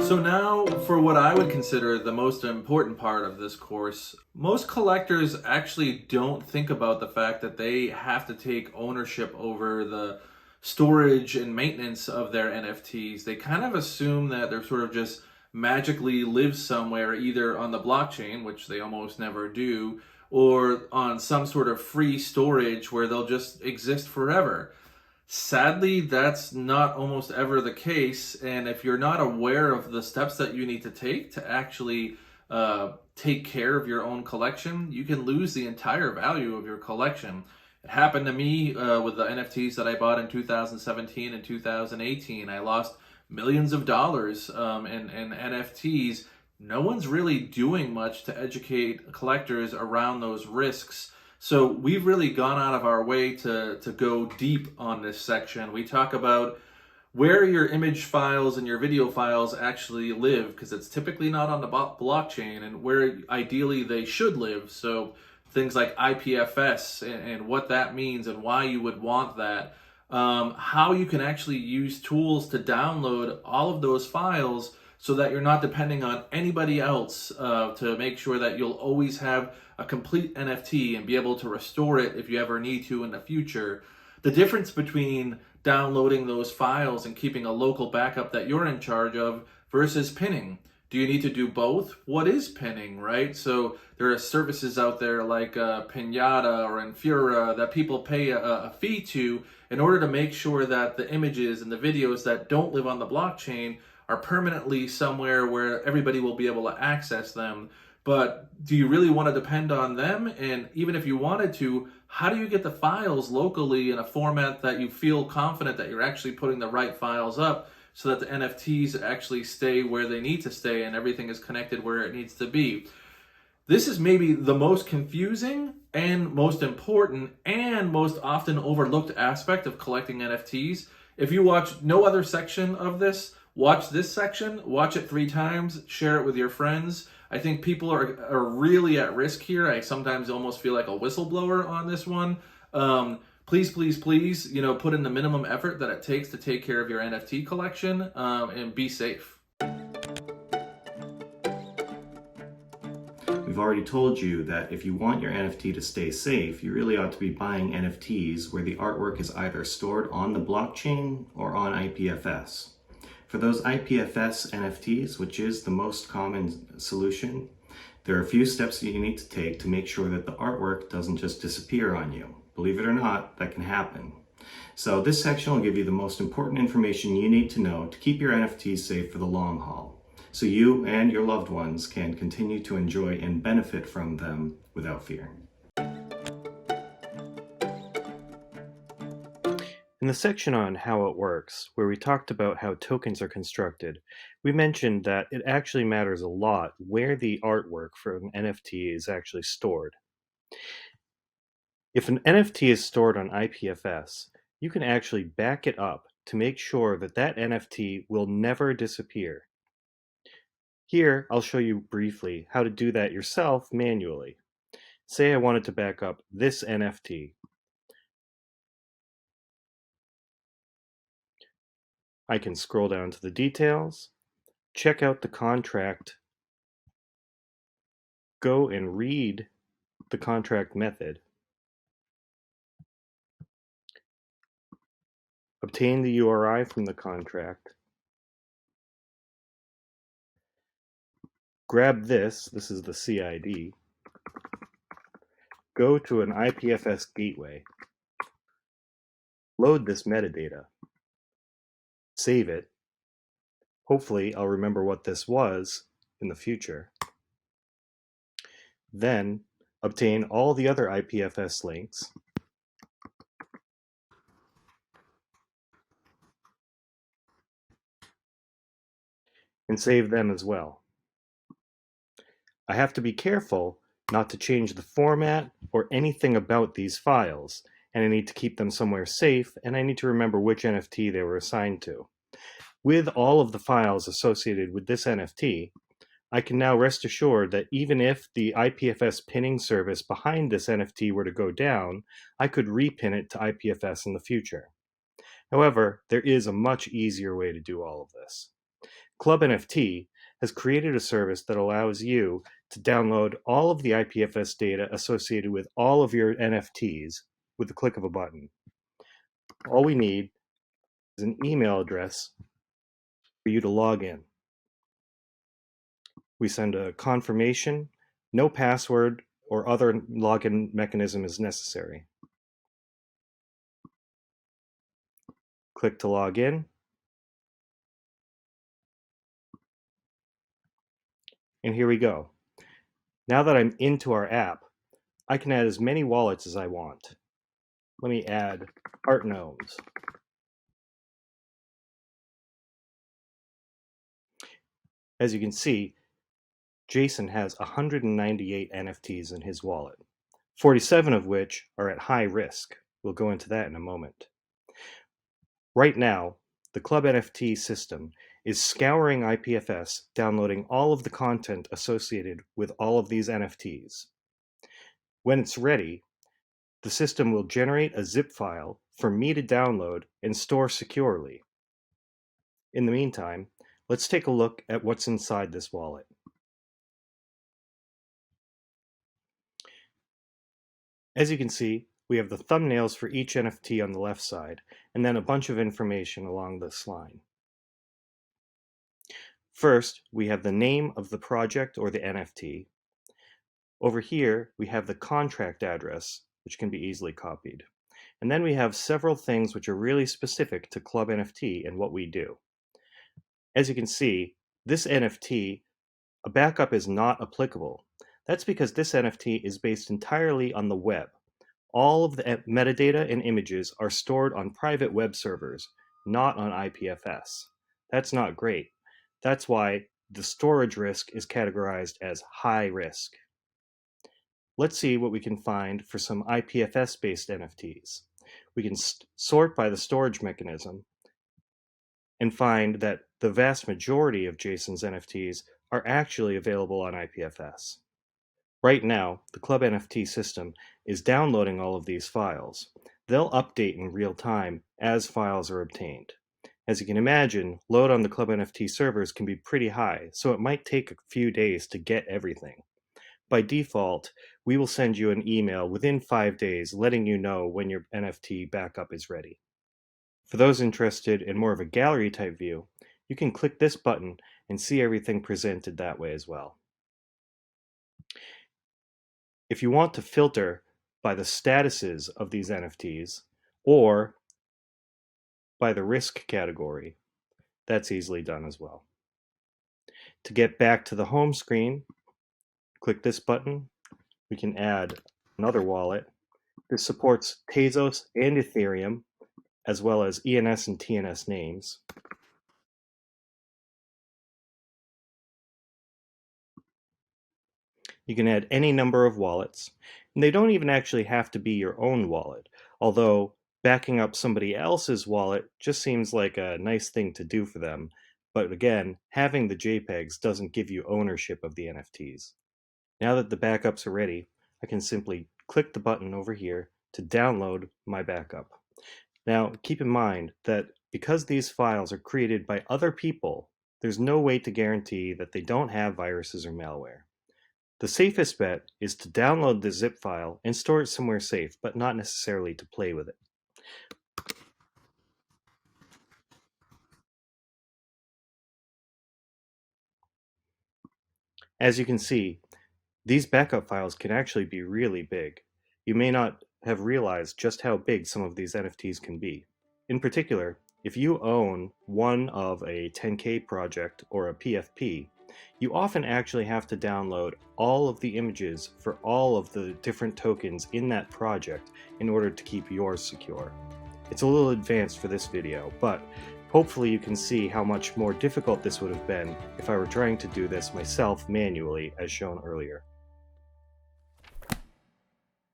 So now for what I would consider the most important part of this course. Most collectors actually don't think about the fact that they have to take ownership over the storage and maintenance of their NFTs. They kind of assume that they're sort of just magically live somewhere either on the blockchain, which they almost never do, or on some sort of free storage where they'll just exist forever. Sadly, that's not almost ever the case. And if you're not aware of the steps that you need to take to actually take care of your own collection, you can lose the entire value of your collection. It happened to me with the NFTs that I bought in 2017 and 2018. I lost millions of dollars in NFTs. No one's really doing much to educate collectors around those risks. So we've really gone out of our way to go deep on this section. We talk about where your image files and your video files actually live, because it's typically not on the blockchain, and where ideally they should live. So things like IPFS and what that means and why you would want that. How you can actually use tools to download all of those files so that you're not depending on anybody else to make sure that you'll always have a complete NFT and be able to restore it if you ever need to in the future. The difference between downloading those files and keeping a local backup that you're in charge of versus pinning. Do you need to do both? What is pinning, right? So there are services out there like Pinata or Infura that people pay a fee to in order to make sure that the images and the videos that don't live on the blockchain are permanently somewhere where everybody will be able to access them. But do you really want to depend on them? And even if you wanted to, how do you get the files locally in a format that you feel confident that you're actually putting the right files up so that the NFTs actually stay where they need to stay and everything is connected where it needs to be? This is maybe the most confusing and most important and most often overlooked aspect of collecting NFTs. If you watch no other section of this, watch this section, watch it 3 times, share it with your friends. I think people are really at risk here. I sometimes almost feel like a whistleblower on this one. Please, please, please, put in the minimum effort that it takes to take care of your NFT collection and be safe. We've already told you that if you want your NFT to stay safe, you really ought to be buying NFTs where the artwork is either stored on the blockchain or on IPFS. For those IPFS NFTs, which is the most common solution, there are a few steps that you need to take to make sure that the artwork doesn't just disappear on you. Believe it or not, that can happen. So this section will give you the most important information you need to know to keep your NFTs safe for the long haul, so you and your loved ones can continue to enjoy and benefit from them without fear. In the section on how it works, where we talked about how tokens are constructed, we mentioned that it actually matters a lot where the artwork for an NFT is actually stored. If an NFT is stored on IPFS, you can actually back it up to make sure that that NFT will never disappear. Here, I'll show you briefly how to do that yourself manually. Say I wanted to back up this NFT. I can scroll down to the details, check out the contract, go and read the contract method, obtain the URI from the contract, grab this is the CID, go to an IPFS gateway, load this metadata, save it. Hopefully I'll remember what this was in the future. Then obtain all the other IPFS links, and save them as well. I have to be careful not to change the format or anything about these files, and I need to keep them somewhere safe, and I need to remember which NFT they were assigned to. With all of the files associated with this NFT, I can now rest assured that even if the IPFS pinning service behind this NFT were to go down, I could repin it to IPFS in the future. However, there is a much easier way to do all of this. ClubNFT has created a service that allows you to download all of the IPFS data associated with all of your NFTs with the click of a button. All we need is an email address for you to log in. We send a confirmation, no password or other login mechanism is necessary. Click to log in. And here we go. Now that I'm into our app, I can add as many wallets as I want. Let me add Art Gnomes. As you can see, Jason has 198 NFTs in his wallet, 47 of which are at high risk. We'll go into that in a moment. Right now, the ClubNFT system is scouring IPFS, downloading all of the content associated with all of these NFTs. When it's ready, the system will generate a zip file for me to download and store securely. In the meantime, let's take a look at what's inside this wallet. As you can see, we have the thumbnails for each NFT on the left side, and then a bunch of information along this line. First, we have the name of the project or the NFT. Over here, we have the contract address, which can be easily copied. And then we have several things which are really specific to ClubNFT and what we do. As you can see, this NFT, a backup is not applicable. That's because this NFT is based entirely on the web. All of the metadata and images are stored on private web servers, not on IPFS. That's not great. That's why the storage risk is categorized as high risk. Let's see what we can find for some IPFS-based NFTs. We can sort by the storage mechanism and find that the vast majority of Jason's NFTs are actually available on IPFS. Right now, the ClubNFT system is downloading all of these files. They'll update in real time as files are obtained. As you can imagine, load on the ClubNFT servers can be pretty high, so it might take a few days to get everything. By default, we will send you an email within 5 days letting you know when your NFT backup is ready. For those interested in more of a gallery type view, you can click this button and see everything presented that way as well. If you want to filter by the statuses of these NFTs or by the risk category, that's easily done as well. To get back to the home screen, click this button. We can add another wallet. This supports Tezos and Ethereum, as well as ENS and TNS names. You can add any number of wallets, and they don't even actually have to be your own wallet, although backing up somebody else's wallet just seems like a nice thing to do for them. But again, having the JPEGs doesn't give you ownership of the NFTs. Now that the backups are ready, I can simply click the button over here to download my backup. Now, keep in mind that because these files are created by other people, there's no way to guarantee that they don't have viruses or malware. The safest bet is to download the zip file and store it somewhere safe, but not necessarily to play with it. As you can see, these backup files can actually be really big. You may not have realized just how big some of these NFTs can be. In particular, if you own one of a 10K project or a PFP, you often actually have to download all of the images for all of the different tokens in that project in order to keep yours secure. It's a little advanced for this video, but hopefully you can see how much more difficult this would have been if I were trying to do this myself manually, as shown earlier.